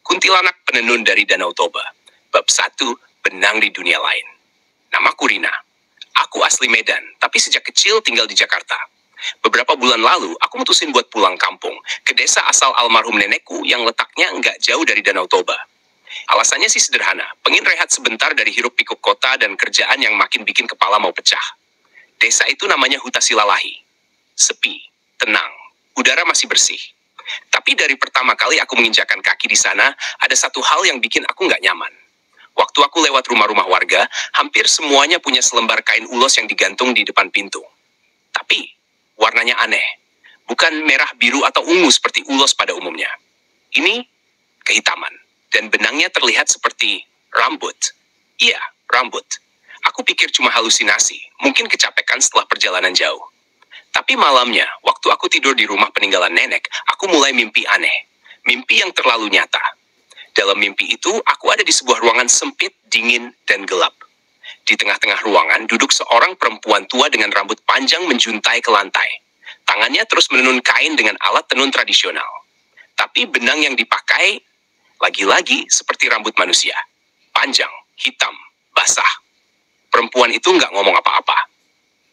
Kuntilanak penenun dari Danau Toba. Bab 1, benang di dunia lain. Namaku Rina. Aku asli Medan, tapi sejak kecil tinggal di Jakarta. Beberapa bulan lalu, aku mutusin buat pulang kampung, ke desa asal almarhum nenekku yang letaknya nggak jauh dari Danau Toba. Alasannya sih sederhana, pengen rehat sebentar dari hiruk pikuk kota dan kerjaan yang makin bikin kepala mau pecah. Desa itu namanya Huta Silalahi. Sepi, tenang, udara masih bersih. Tapi dari pertama kali aku menginjakan kaki di sana, ada satu hal yang bikin aku nggak nyaman. Waktu aku lewat rumah-rumah warga, hampir semuanya punya selembar kain ulos yang digantung di depan pintu. Tapi, warnanya aneh. Bukan merah, biru, atau ungu seperti ulos pada umumnya. Ini kehitaman. Dan benangnya terlihat seperti rambut. Iya, rambut. Aku pikir cuma halusinasi, mungkin kecapekan setelah perjalanan jauh. Tapi malamnya, waktu aku tidur di rumah peninggalan nenek, aku mulai mimpi aneh. Mimpi yang terlalu nyata. Dalam mimpi itu, aku ada di sebuah ruangan sempit, dingin, dan gelap. Di tengah-tengah ruangan, duduk seorang perempuan tua dengan rambut panjang menjuntai ke lantai. Tangannya terus menenun kain dengan alat tenun tradisional. Tapi benang yang dipakai, lagi-lagi seperti rambut manusia. Panjang, hitam, basah. Perempuan itu nggak ngomong apa-apa.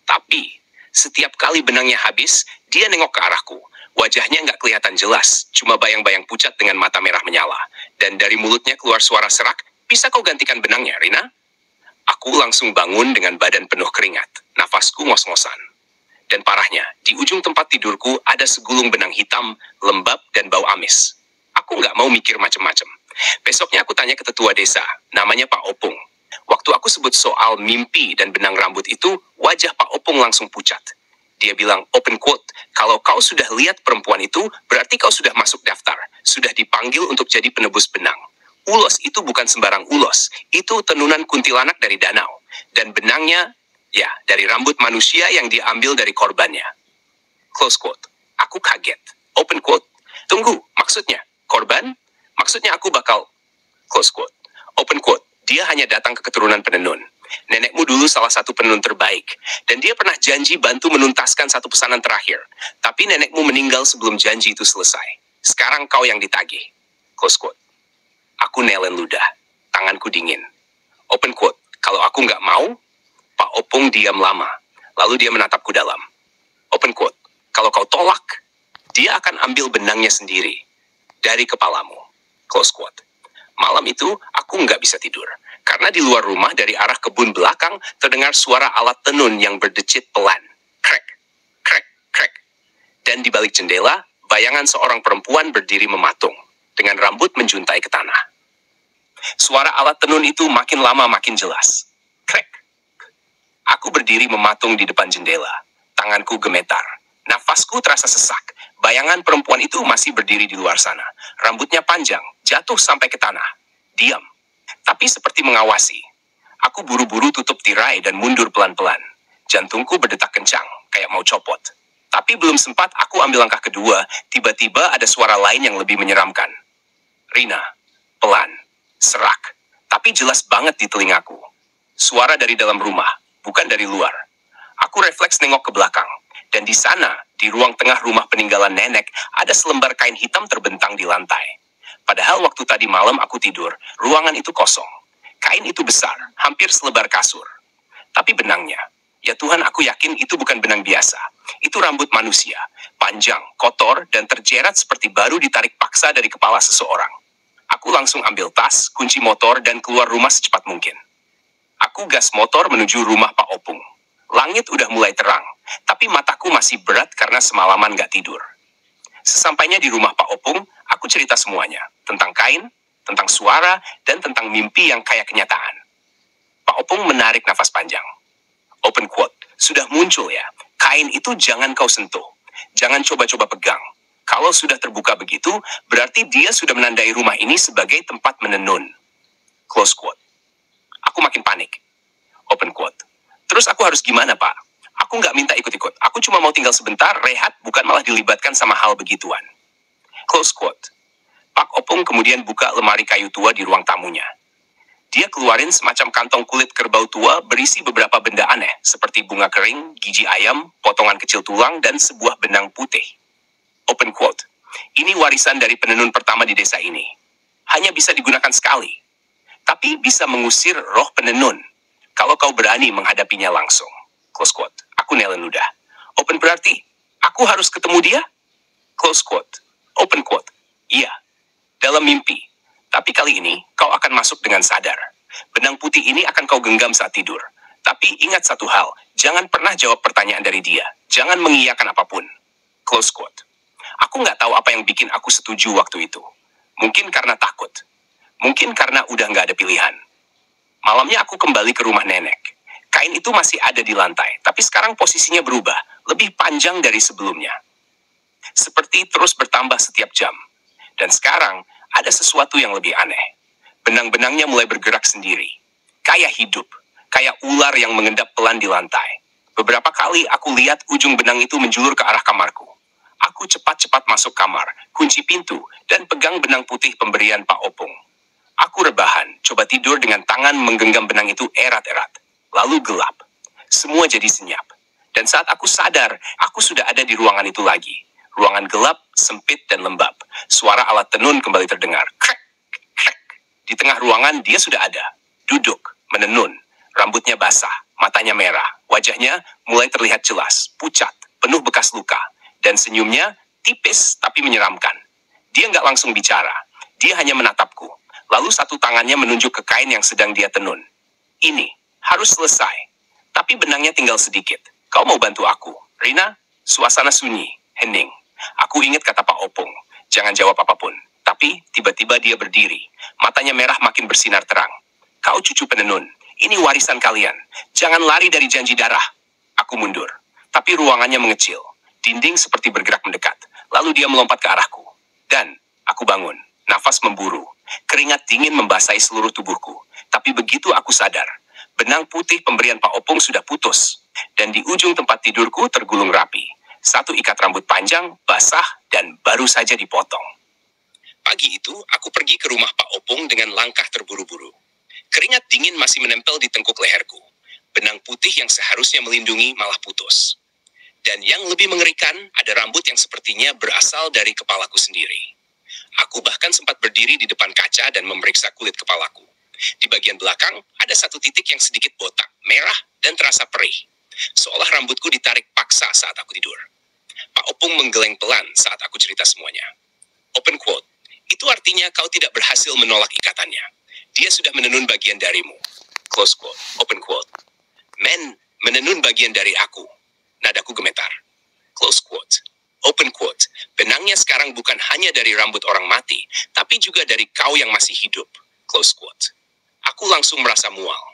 Tapi, setiap kali benangnya habis, dia nengok ke arahku. Wajahnya nggak kelihatan jelas, cuma bayang-bayang pucat dengan mata merah menyala. Dan dari mulutnya keluar suara serak, "Bisa kau gantikan benangnya, Rina?" Aku langsung bangun dengan badan penuh keringat. Nafasku ngos-ngosan. Dan parahnya, di ujung tempat tidurku ada segulung benang hitam, lembab, dan bau amis. Aku nggak mau mikir macem-macem. Besoknya aku tanya ke tetua desa, namanya Pak Opung. Waktu aku sebut soal mimpi dan benang rambut itu, wajah Pak Opung langsung pucat. Dia bilang, open quote, "Kalau kau sudah lihat perempuan itu, berarti kau sudah masuk daftar. Sudah dipanggil untuk jadi penebus benang. Ulos itu bukan sembarang ulos. Itu tenunan kuntilanak dari danau. Dan benangnya, ya, dari rambut manusia yang diambil dari korbannya." Close quote. Aku kaget. Open quote. Tunggu, maksudnya? Korban? Maksudnya aku bakal... Close quote. Open quote. Dia hanya datang ke keturunan penenun. Nenekmu dulu salah satu penenun terbaik. Dan dia pernah janji bantu menuntaskan satu pesanan terakhir. Tapi nenekmu meninggal sebelum janji itu selesai. Sekarang kau yang ditagih. Close quote. Aku nelen ludah. Tanganku dingin. Open quote. Kalau aku nggak mau, Pak Opung diam lama. Lalu dia menatapku dalam. Open quote. Kalau kau tolak, dia akan ambil benangnya sendiri. Dari kepalamu. Close quote. Malam itu, aku nggak bisa tidur. Karena di luar rumah dari arah kebun belakang, terdengar suara alat tenun yang berdecit pelan. Krek, krek, krek. Dan di balik jendela, bayangan seorang perempuan berdiri mematung. Dengan rambut menjuntai ke tanah. Suara alat tenun itu makin lama makin jelas. Krek. Aku berdiri mematung di depan jendela. Tanganku gemetar. Nafasku terasa sesak. Bayangan perempuan itu masih berdiri di luar sana. Rambutnya panjang, jatuh sampai ke tanah. Diam. Tapi seperti mengawasi. Aku buru-buru tutup tirai dan mundur pelan-pelan. Jantungku berdetak kencang, kayak mau copot. Tapi belum sempat aku ambil langkah kedua, tiba-tiba ada suara lain yang lebih menyeramkan. Rina. Pelan. Serak. Tapi jelas banget di telingaku. Suara dari dalam rumah, bukan dari luar. Aku refleks nengok ke belakang. Dan di sana, di ruang tengah rumah peninggalan nenek, ada selembar kain hitam terbentang di lantai. Padahal waktu tadi malam aku tidur, ruangan itu kosong. Kain itu besar, hampir selebar kasur. Tapi benangnya, ya Tuhan aku yakin itu bukan benang biasa. Itu rambut manusia, panjang, kotor, dan terjerat seperti baru ditarik paksa dari kepala seseorang. Aku langsung ambil tas, kunci motor, dan keluar rumah secepat mungkin. Aku gas motor menuju rumah Pak Opung. Langit udah mulai terang, tapi mataku masih berat karena semalaman gak tidur. Sesampainya di rumah Pak Opung, aku cerita semuanya. Tentang kain, tentang suara, dan tentang mimpi yang kayak kenyataan. Pak Opung menarik nafas panjang. Open quote. Sudah muncul ya, kain itu jangan kau sentuh. Jangan coba-coba pegang. Kalau sudah terbuka begitu, berarti dia sudah menandai rumah ini sebagai tempat menenun. Close quote. Aku makin panik. Open quote. Terus aku harus gimana, Pak? Aku nggak minta ikut-ikut. Aku cuma mau tinggal sebentar, rehat, bukan malah dilibatkan sama hal begituan. Close quote. Pak Opung kemudian buka lemari kayu tua di ruang tamunya. Dia keluarin semacam kantong kulit kerbau tua berisi beberapa benda aneh, seperti bunga kering, gigi ayam, potongan kecil tulang, dan sebuah benang putih. Open quote. Ini warisan dari penenun pertama di desa ini. hanya bisa digunakan sekali. Tapi bisa mengusir roh penenun. Kalau kau berani menghadapinya langsung. Close quote. Aku nelen ludah. Open berarti, aku harus ketemu dia? Close quote. Open quote. Iya. Dalam mimpi. Tapi kali ini, kau akan masuk dengan sadar. Benang putih ini akan kau genggam saat tidur. Tapi ingat satu hal, jangan pernah jawab pertanyaan dari dia. Jangan mengiyakan apapun. Close quote. Aku nggak tahu apa yang bikin aku setuju waktu itu. Mungkin karena takut. Mungkin karena udah nggak ada pilihan. Malamnya aku kembali ke rumah nenek. Kain itu masih ada di lantai, tapi sekarang posisinya berubah, lebih panjang dari sebelumnya. Seperti terus bertambah setiap jam. Dan sekarang, ada sesuatu yang lebih aneh. Benang-benangnya mulai bergerak sendiri. Kayak hidup. Kayak ular yang mengendap pelan di lantai. Beberapa kali aku lihat ujung benang itu menjulur ke arah kamarku. Aku cepat-cepat masuk kamar, kunci pintu, dan pegang benang putih pemberian Pak Opung. Aku rebahan, coba tidur dengan tangan menggenggam benang itu erat-erat. Lalu gelap. Semua jadi senyap. Dan saat aku sadar, aku sudah ada di ruangan itu lagi. Ruangan gelap, sempit, dan lembab. Suara alat tenun kembali terdengar. Krek, krek. Di tengah ruangan dia sudah ada. Duduk, menenun. Rambutnya basah, matanya merah. Wajahnya mulai terlihat jelas, pucat, penuh bekas luka. Dan senyumnya tipis tapi menyeramkan. Dia nggak langsung bicara. Dia hanya menatapku. Lalu satu tangannya menunjuk ke kain yang sedang dia tenun. Ini, harus selesai. Tapi benangnya tinggal sedikit. Kau mau bantu aku? Rina? Suasana sunyi, hening. Aku ingat kata Pak Opung. Jangan jawab apapun. Tapi tiba-tiba dia berdiri. Matanya merah makin bersinar terang. Kau cucu penenun. Ini warisan kalian. Jangan lari dari janji darah. Aku mundur. Tapi ruangannya mengecil. Dinding seperti bergerak mendekat. Lalu dia melompat ke arahku. Dan aku bangun. Nafas memburu. Keringat dingin membasahi seluruh tubuhku. Tapi begitu aku sadar, benang putih pemberian Pak Opung sudah putus. Dan di ujung tempat tidurku tergulung rapi. Satu ikat rambut panjang, basah, dan baru saja dipotong. Pagi itu, aku pergi ke rumah Pak Opung dengan langkah terburu-buru. Keringat dingin masih menempel di tengkuk leherku. Benang putih yang seharusnya melindungi malah putus. Dan yang lebih mengerikan, ada rambut yang sepertinya berasal dari kepalaku sendiri. Aku bahkan sempat berdiri di depan kaca dan memeriksa kulit kepalaku. Di bagian belakang, ada satu titik yang sedikit botak, merah, dan terasa perih. Seolah rambutku ditarik paksa saat aku tidur. Pak Opung menggeleng pelan saat aku cerita semuanya. Open quote. Itu artinya kau tidak berhasil menolak ikatannya. Dia sudah menenun bagian darimu. Close quote. Open quote. Men, menenun bagian dari aku. Nadaku gemetar. Close quote. Open quote. Benangnya sekarang bukan hanya dari rambut orang mati, tapi juga dari kau yang masih hidup. Close quote. Aku langsung merasa mual.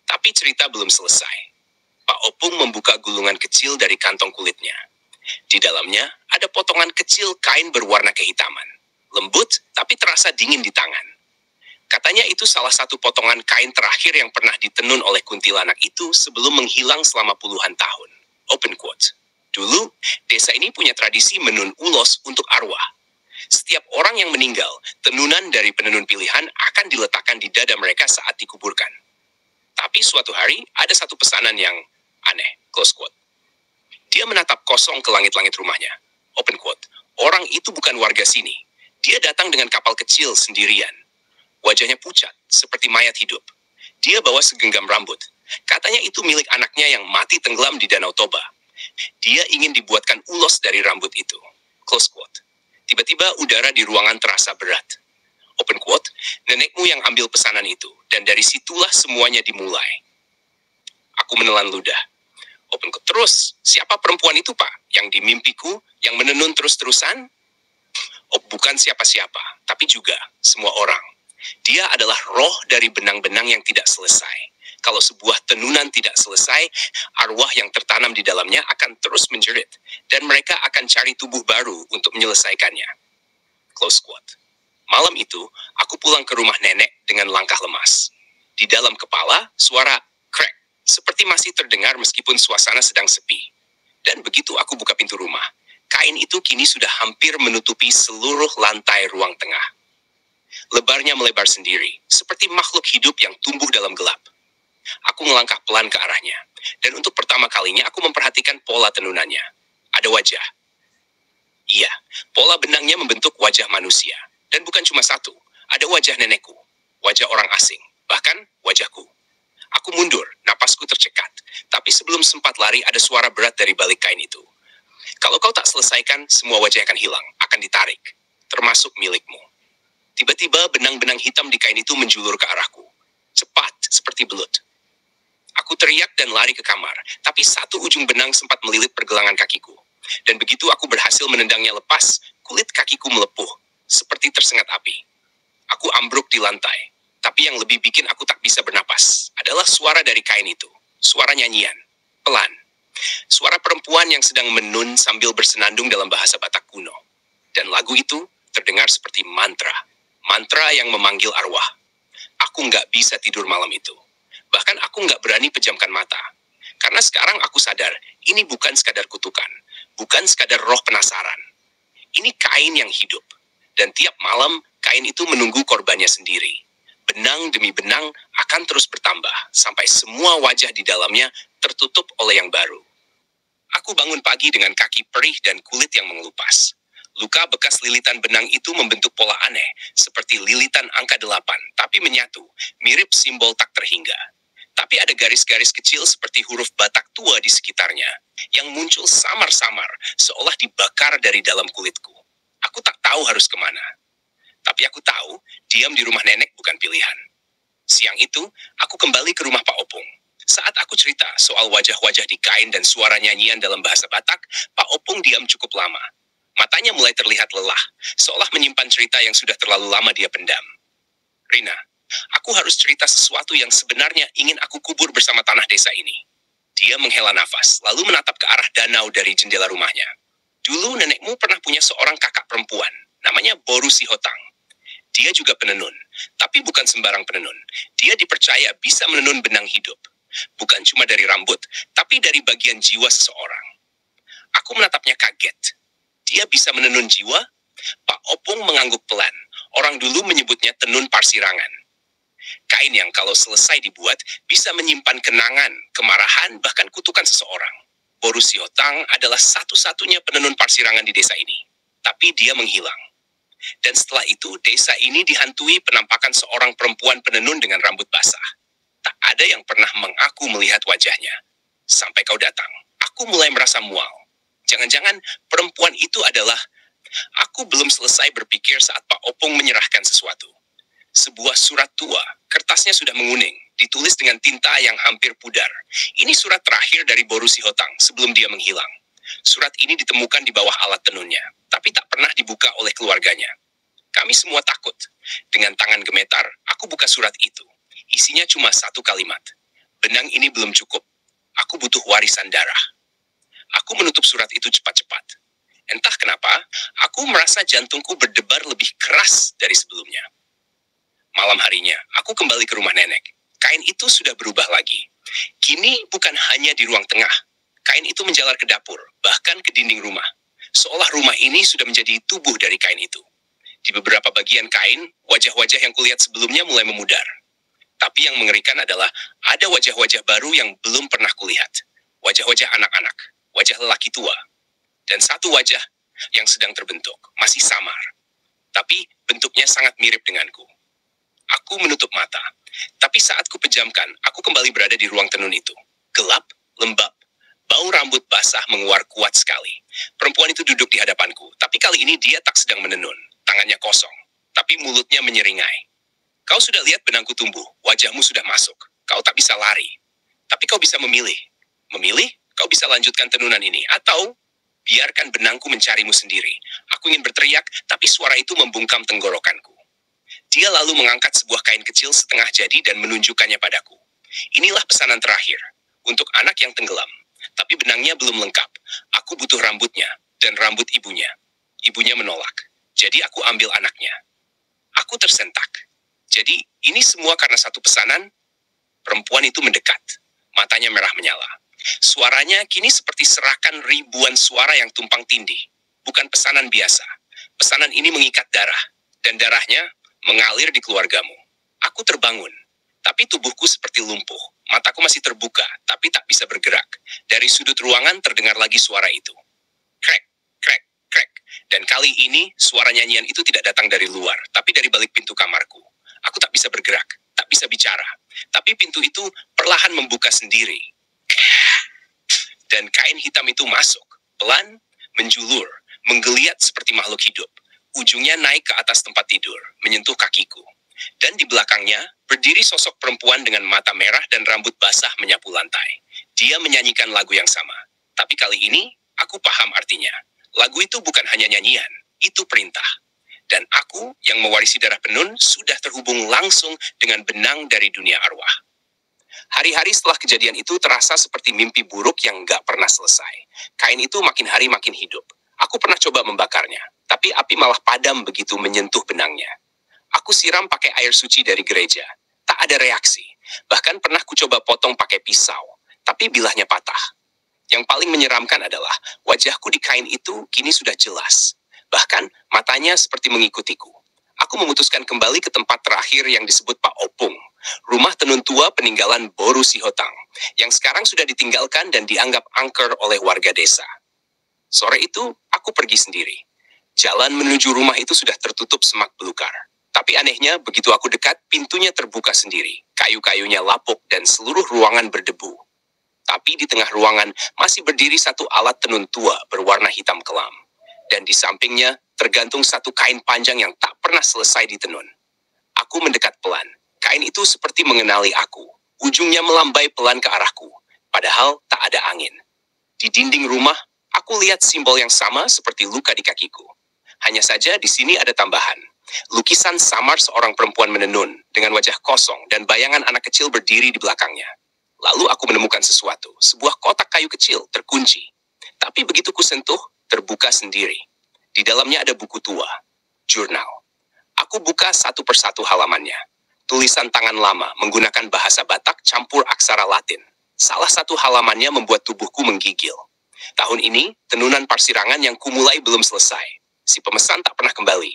Tapi cerita belum selesai. Pak Opung membuka gulungan kecil dari kantong kulitnya. Di dalamnya ada potongan kecil kain berwarna kehitaman. Lembut, tapi terasa dingin di tangan. Katanya itu salah satu potongan kain terakhir yang pernah ditenun oleh kuntilanak itu sebelum menghilang selama puluhan tahun. Open quote. Dulu, desa ini punya tradisi menun ulos untuk arwah. Setiap orang yang meninggal, tenunan dari penenun pilihan akan diletakkan di dada mereka saat dikuburkan. Tapi suatu hari, ada satu pesanan yang aneh. Close quote. Dia menatap kosong ke langit-langit rumahnya. Open quote. Orang itu bukan warga sini. Dia datang dengan kapal kecil sendirian. Wajahnya pucat, seperti mayat hidup. Dia bawa segenggam rambut. Katanya itu milik anaknya yang mati tenggelam di Danau Toba. Dia ingin dibuatkan ulos dari rambut itu. Close quote. Tiba-tiba udara di ruangan terasa berat. Open quote. Nenekmu yang ambil pesanan itu. Dan dari situlah semuanya dimulai. Aku menelan ludah. Open quote. Terus, siapa perempuan itu, Pak? Yang di mimpiku, yang menenun terus-terusan? Oh, bukan siapa-siapa, tapi juga semua orang. Dia adalah roh dari benang-benang yang tidak selesai. Kalau sebuah tenunan tidak selesai, arwah yang tertanam di dalamnya akan terus menjerit, dan mereka akan cari tubuh baru untuk menyelesaikannya. Close quote. Malam itu, aku pulang ke rumah nenek dengan langkah lemas. Di dalam kepala, suara krek, seperti masih terdengar meskipun suasana sedang sepi. Dan begitu aku buka pintu rumah, kain itu kini sudah hampir menutupi seluruh lantai ruang tengah. Lebarnya melebar sendiri, seperti makhluk hidup yang tumbuh dalam gelap. Aku melangkah pelan ke arahnya, dan untuk pertama kalinya aku memperhatikan pola tenunannya. Ada wajah. Iya, pola benangnya membentuk wajah manusia, dan bukan cuma satu. Ada wajah nenekku, wajah orang asing, bahkan wajahku. Aku mundur, napasku tercekat. Tapi sebelum sempat lari ada suara berat dari balik kain itu. Kalau kau tak selesaikan, semua wajah akan hilang, akan ditarik. Termasuk milikmu. Tiba-tiba benang-benang hitam di kain itu menjulur ke arahku. Cepat, seperti belut. Aku teriak dan lari ke kamar, tapi satu ujung benang sempat melilit pergelangan kakiku. Dan begitu aku berhasil menendangnya lepas, kulit kakiku melepuh, seperti tersengat api. Aku ambruk di lantai. Tapi yang lebih bikin aku tak bisa bernapas adalah suara dari kain itu. Suara nyanyian. Pelan. Suara perempuan yang sedang menun sambil bersenandung dalam bahasa Batak kuno. Dan lagu itu terdengar seperti mantra. Mantra yang memanggil arwah. Aku nggak bisa tidur malam itu. Bahkan aku nggak berani pejamkan mata. Karena sekarang aku sadar, ini bukan sekadar kutukan. Bukan sekadar roh penasaran. Ini kain yang hidup. Dan tiap malam, kain itu menunggu korbannya sendiri. Benang demi benang akan terus bertambah, sampai semua wajah di dalamnya tertutup oleh yang baru. Aku bangun pagi dengan kaki perih dan kulit yang mengelupas. Luka bekas lilitan benang itu membentuk pola aneh, seperti lilitan angka 8, tapi menyatu, mirip simbol tak terhingga. Tapi ada garis-garis kecil seperti huruf Batak tua di sekitarnya, yang muncul samar-samar, seolah dibakar dari dalam kulitku. Aku tak tahu harus kemana. Tapi aku tahu, diam di rumah nenek bukan pilihan. Siang itu, aku kembali ke rumah Pak Opung. Saat aku cerita soal wajah-wajah di kain dan suara nyanyian dalam bahasa Batak, Pak Opung diam cukup lama. Matanya mulai terlihat lelah, seolah menyimpan cerita yang sudah terlalu lama dia pendam. Rina, aku harus cerita sesuatu yang sebenarnya ingin aku kubur bersama tanah desa ini. Dia menghela nafas, lalu menatap ke arah danau dari jendela rumahnya. Dulu nenekmu pernah punya seorang kakak perempuan, namanya Boru Sihotang. Dia juga penenun, tapi bukan sembarang penenun. Dia dipercaya bisa menenun benang hidup. Bukan cuma dari rambut, tapi dari bagian jiwa seseorang. Aku menatapnya kaget. Dia bisa menenun jiwa? Pak Opung mengangguk pelan. Orang dulu menyebutnya tenun parsirangan. Kain yang kalau selesai dibuat, bisa menyimpan kenangan, kemarahan, bahkan kutukan seseorang. Boru Sihotang adalah satu-satunya penenun parsirangan di desa ini. Tapi dia menghilang. Dan setelah itu, desa ini dihantui penampakan seorang perempuan penenun dengan rambut basah. Tak ada yang pernah mengaku melihat wajahnya. Sampai kau datang, aku mulai merasa mual. Jangan-jangan perempuan itu adalah... Aku belum selesai berpikir saat Pak Opung menyerahkan sesuatu. Sebuah surat tua, kertasnya sudah menguning, ditulis dengan tinta yang hampir pudar. Ini surat terakhir dari Boru Sihotang sebelum dia menghilang. Surat ini ditemukan di bawah alat tenunnya, tapi tak pernah dibuka oleh keluarganya. Kami semua takut. Dengan tangan gemetar, aku buka surat itu. Isinya cuma satu kalimat. Benang ini belum cukup. Aku butuh warisan darah. Aku menutup surat itu cepat-cepat. Entah kenapa, aku merasa jantungku berdebar lebih keras dari sebelumnya. Malam harinya, aku kembali ke rumah nenek. Kain itu sudah berubah lagi. Kini bukan hanya di ruang tengah. Kain itu menjalar ke dapur, bahkan ke dinding rumah. Seolah rumah ini sudah menjadi tubuh dari kain itu. Di beberapa bagian kain, wajah-wajah yang kulihat sebelumnya mulai memudar. Tapi yang mengerikan adalah ada wajah-wajah baru yang belum pernah kulihat. Wajah-wajah anak-anak, wajah lelaki tua. Dan satu wajah yang sedang terbentuk, masih samar. Tapi bentuknya sangat mirip denganku. Aku menutup mata. Tapi saat kupejamkan, aku kembali berada di ruang tenun itu. Gelap, lembab. Bau rambut basah menguar kuat sekali. Perempuan itu duduk di hadapanku, tapi kali ini dia tak sedang menenun. Tangannya kosong, tapi mulutnya menyeringai. Kau sudah lihat benangku tumbuh, wajahmu sudah masuk. Kau tak bisa lari. Tapi kau bisa memilih. Memilih, kau bisa lanjutkan tenunan ini. Atau, biarkan benangku mencarimu sendiri. Aku ingin berteriak, tapi suara itu membungkam tenggorokanku. Dia lalu mengangkat sebuah kain kecil setengah jadi dan menunjukkannya padaku. Inilah pesanan terakhir. Untuk anak yang tenggelam. Tapi benangnya belum lengkap. Aku butuh rambutnya dan rambut ibunya. Ibunya menolak. Jadi aku ambil anaknya. Aku tersentak. Jadi ini semua karena satu pesanan. Perempuan itu mendekat. Matanya merah menyala. Suaranya kini seperti serakan ribuan suara yang tumpang tindih. Bukan pesanan biasa. Pesanan ini mengikat darah. Dan darahnya mengalir di keluargamu. Aku terbangun. Tapi tubuhku seperti lumpuh. Mataku masih terbuka, tapi tak bisa bergerak. Dari sudut ruangan terdengar lagi suara itu. Krek, krek, krek. Dan kali ini, suara nyanyian itu tidak datang dari luar, tapi dari balik pintu kamarku. bicara, tapi pintu itu perlahan membuka sendiri. Dan kain hitam itu masuk, pelan, menjulur, menggeliat seperti makhluk hidup. Ujungnya naik ke atas tempat tidur, menyentuh kakiku. Dan di belakangnya, berdiri sosok perempuan dengan mata merah dan rambut basah menyapu lantai. Dia menyanyikan lagu yang sama. Tapi kali ini, aku paham artinya. Lagu itu bukan hanya nyanyian, itu perintah. Dan aku, yang mewarisi darah penun, sudah terhubung langsung dengan benang dari dunia arwah. Hari-hari setelah kejadian itu terasa seperti mimpi buruk yang gak pernah selesai. Kain itu makin hari makin hidup. Aku pernah coba membakarnya, tapi api malah padam begitu menyentuh benangnya. Aku siram pakai air suci dari gereja. Tak ada reaksi. Bahkan pernah ku coba potong pakai pisau, tapi bilahnya patah. Yang paling menyeramkan adalah wajahku di kain itu kini sudah jelas. Bahkan matanya seperti mengikutiku. Aku memutuskan kembali ke tempat terakhir yang disebut Pak Opung, rumah tenun tua peninggalan Boru Sihotang, yang sekarang sudah ditinggalkan dan dianggap angker oleh warga desa. Sore itu, aku pergi sendiri. Jalan menuju rumah itu sudah tertutup semak belukar. Tapi anehnya, begitu aku dekat, pintunya terbuka sendiri. Kayu-kayunya lapuk dan seluruh ruangan berdebu. Tapi di tengah ruangan masih berdiri satu alat tenun tua berwarna hitam kelam. Dan di sampingnya tergantung satu kain panjang yang tak pernah selesai ditenun. Aku mendekat pelan. Kain itu seperti mengenali aku. Ujungnya melambai pelan ke arahku. Padahal tak ada angin. Di dinding rumah, aku lihat simbol yang sama seperti luka di kakiku. Hanya saja di sini ada tambahan. Lukisan samar seorang perempuan menenun dengan wajah kosong dan bayangan anak kecil berdiri di belakangnya. Lalu aku menemukan sesuatu, sebuah kotak kayu kecil terkunci. Tapi begitu kusentuh, terbuka sendiri. Di dalamnya ada buku tua, jurnal. Aku buka satu persatu halamannya. Tulisan tangan lama menggunakan bahasa Batak campur aksara Latin. Salah satu halamannya membuat tubuhku menggigil. Tahun ini, tenunan parsirangan yang kumulai belum selesai. Si pemesan tak pernah kembali.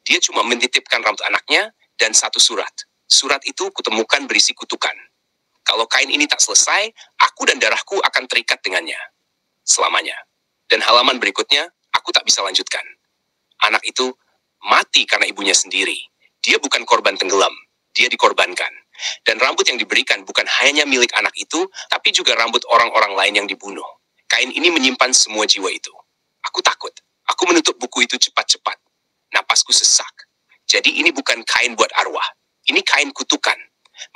Dia cuma menitipkan rambut anaknya dan satu surat. Surat itu kutemukan berisi kutukan. Kalau kain ini tak selesai, aku dan darahku akan terikat dengannya. Selamanya. Dan halaman berikutnya, aku tak bisa lanjutkan. Anak itu mati karena ibunya sendiri. Dia bukan korban tenggelam. Dia dikorbankan. Dan rambut yang diberikan bukan hanya milik anak itu, tapi juga rambut orang-orang lain yang dibunuh. Kain ini menyimpan semua jiwa itu. Aku takut. Aku menutup buku itu cepat-cepat. Napasku sesak. Jadi ini bukan kain buat arwah. Ini kain kutukan.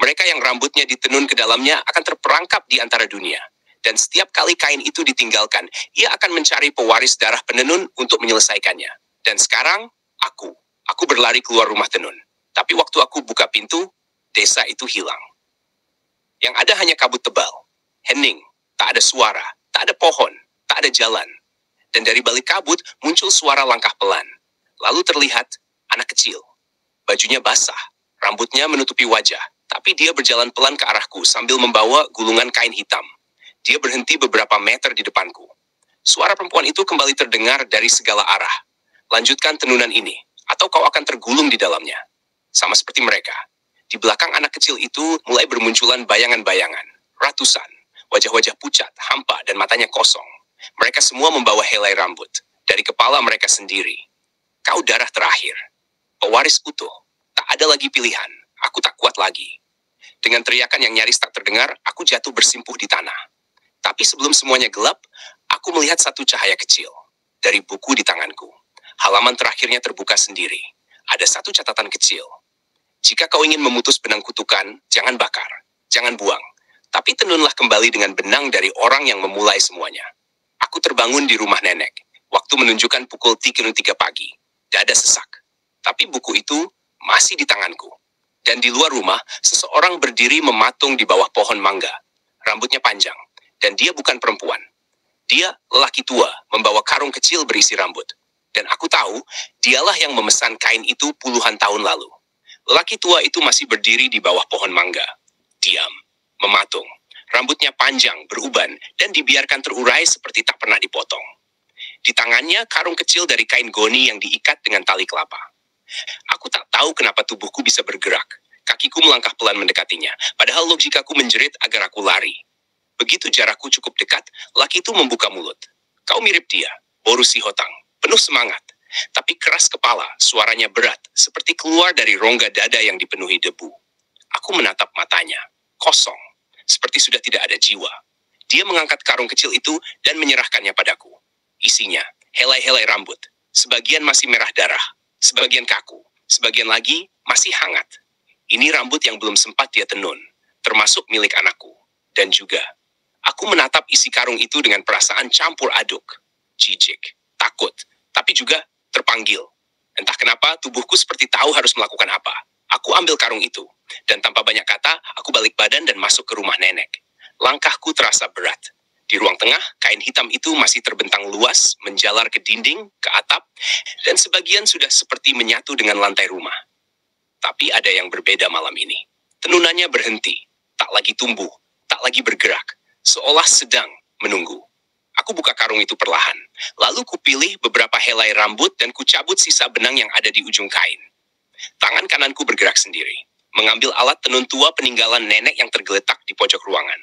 Mereka yang rambutnya ditenun ke dalamnya akan terperangkap di antara dunia. Dan setiap kali kain itu ditinggalkan, ia akan mencari pewaris darah penenun untuk menyelesaikannya. Dan sekarang, aku berlari keluar rumah tenun. Tapi waktu aku buka pintu, desa itu hilang. Yang ada hanya kabut tebal, hening, tak ada suara, tak ada pohon, tak ada jalan. Dan dari balik kabut muncul suara langkah pelan. Lalu terlihat anak kecil. Bajunya basah, rambutnya menutupi wajah, tapi dia berjalan pelan ke arahku sambil membawa gulungan kain hitam. Dia berhenti beberapa meter di depanku. Suara perempuan itu kembali terdengar dari segala arah. Lanjutkan tenunan ini, atau kau akan tergulung di dalamnya. Sama seperti mereka. Di belakang anak kecil itu mulai bermunculan bayangan-bayangan. Ratusan. Wajah-wajah pucat, hampa, dan matanya kosong. Mereka semua membawa helai rambut. Dari kepala mereka sendiri. Kau darah terakhir. Pewaris utuh. Tak ada lagi pilihan. Aku tak kuat lagi. Dengan teriakan yang nyaris tak terdengar, aku jatuh bersimpuh di tanah. Tapi sebelum semuanya gelap, aku melihat satu cahaya kecil. Dari buku di tanganku. Halaman terakhirnya terbuka sendiri. Ada satu catatan kecil. Jika kau ingin memutus benang kutukan, jangan bakar. Jangan buang. Tapi tenunlah kembali dengan benang dari orang yang memulai semuanya. Aku terbangun di rumah nenek. Waktu menunjukkan pukul 3 pagi. Dada sesak. Tapi buku itu masih di tanganku. Dan di luar rumah, seseorang berdiri mematung di bawah pohon mangga. Rambutnya panjang. Dan dia bukan perempuan. Dia lelaki tua, membawa karung kecil berisi rambut. Dan aku tahu, dialah yang memesan kain itu puluhan tahun lalu. Lelaki tua itu masih berdiri di bawah pohon mangga. Diam, mematung. Rambutnya panjang, beruban, dan dibiarkan terurai seperti tak pernah dipotong. Di tangannya karung kecil dari kain goni yang diikat dengan tali kelapa. Aku tak tahu kenapa tubuhku bisa bergerak. Kakiku melangkah pelan mendekatinya, padahal logikaku menjerit agar aku lari. Begitu jarakku cukup dekat, laki itu membuka mulut. Kau mirip dia, Boru Sihotang, penuh semangat. Tapi keras kepala, suaranya berat, seperti keluar dari rongga dada yang dipenuhi debu. Aku menatap matanya, kosong, seperti sudah tidak ada jiwa. Dia mengangkat karung kecil itu dan menyerahkannya padaku. Isinya, helai-helai rambut. Sebagian masih merah darah, sebagian kaku, sebagian lagi masih hangat. Ini rambut yang belum sempat dia tenun, termasuk milik anakku. Dan juga, aku menatap isi karung itu dengan perasaan campur aduk. Jijik, takut, tapi juga terpanggil. Entah kenapa tubuhku seperti tahu harus melakukan apa. Aku ambil karung itu, dan tanpa banyak kata, aku balik badan dan masuk ke rumah nenek. Langkahku terasa berat. Di ruang tengah, kain hitam itu masih terbentang luas, menjalar ke dinding, ke atap, dan sebagian sudah seperti menyatu dengan lantai rumah. Tapi ada yang berbeda malam ini. Tenunannya berhenti, tak lagi tumbuh, tak lagi bergerak, seolah sedang menunggu. Aku buka karung itu perlahan, lalu kupilih beberapa helai rambut dan kucabut sisa benang yang ada di ujung kain. Tangan kananku bergerak sendiri, mengambil alat tenun tua peninggalan nenek yang tergeletak di pojok ruangan.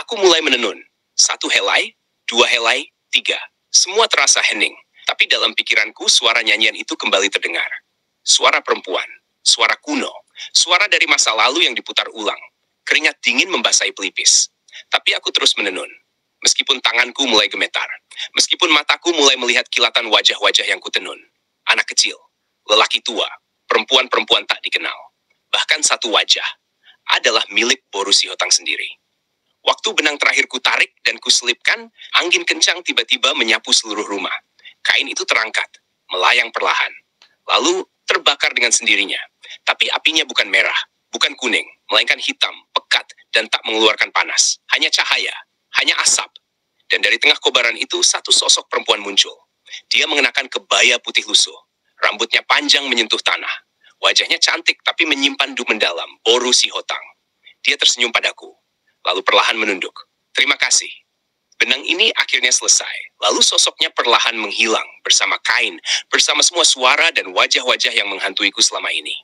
Aku mulai menenun. 1 helai, 2 helai, 3. Semua terasa hening, tapi dalam pikiranku suara nyanyian itu kembali terdengar. Suara perempuan, suara kuno, suara dari masa lalu yang diputar ulang. Keringat dingin membasahi pelipis. Tapi aku terus menenun. Meskipun tanganku mulai gemetar, meskipun mataku mulai melihat kilatan wajah-wajah yang kutenun. Anak kecil, lelaki tua, perempuan-perempuan tak dikenal. Bahkan satu wajah adalah milik Boru Sihotang sendiri. Waktu benang terakhir ku tarik dan kuselipkan, angin kencang tiba-tiba menyapu seluruh rumah. Kain itu terangkat, melayang perlahan. Lalu terbakar dengan sendirinya. Tapi apinya bukan merah, bukan kuning, melainkan hitam, pekat, dan tak mengeluarkan panas. Hanya cahaya, hanya asap. Dan dari tengah kobaran itu, satu sosok perempuan muncul. Dia mengenakan kebaya putih lusuh. Rambutnya panjang menyentuh tanah. Wajahnya cantik tapi menyimpan duk mendalam, Boru Sihotang. Dia tersenyum padaku, lalu perlahan menunduk. Terima kasih. Benang ini akhirnya selesai. Lalu sosoknya perlahan menghilang bersama kain, bersama semua suara dan wajah-wajah yang menghantuiku selama ini.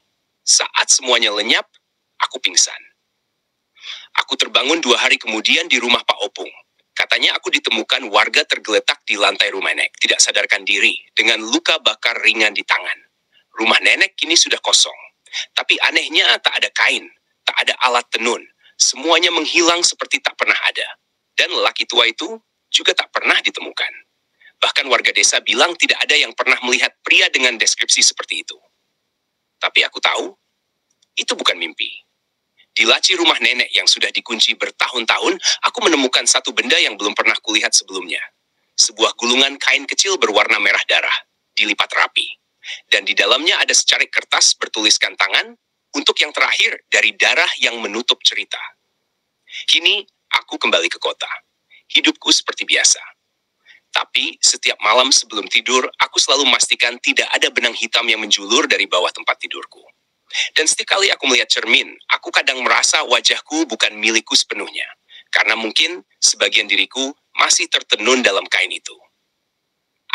Saat semuanya lenyap, aku pingsan. Aku terbangun 2 hari kemudian di rumah Pak Opung. Katanya aku ditemukan warga tergeletak di lantai rumah nenek, tidak sadarkan diri, dengan luka bakar ringan di tangan. Rumah nenek kini sudah kosong. Tapi anehnya tak ada kain, tak ada alat tenun. Semuanya menghilang seperti tak pernah ada. Dan lelaki tua itu juga tak pernah ditemukan. Bahkan warga desa bilang tidak ada yang pernah melihat pria dengan deskripsi seperti itu. Tapi aku tahu, itu bukan mimpi. Di laci rumah nenek yang sudah dikunci bertahun-tahun, aku menemukan satu benda yang belum pernah kulihat sebelumnya. Sebuah gulungan kain kecil berwarna merah darah, dilipat rapi. Dan di dalamnya ada secarik kertas bertuliskan tangan, untuk yang terakhir dari darah yang menutup cerita. Kini, aku kembali ke kota. Hidupku seperti biasa. Tapi, setiap malam sebelum tidur, aku selalu memastikan tidak ada benang hitam yang menjulur dari bawah tempat tidurku. Dan setiap kali aku melihat cermin, aku kadang merasa wajahku bukan milikku sepenuhnya. Karena mungkin sebagian diriku masih tertenun dalam kain itu.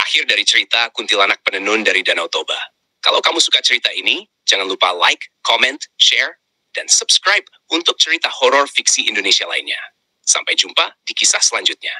Akhir dari cerita Kuntilanak Penenun dari Danau Toba. Kalau kamu suka cerita ini, jangan lupa like, comment, share, dan subscribe untuk cerita horor fiksi Indonesia lainnya. Sampai jumpa di kisah selanjutnya.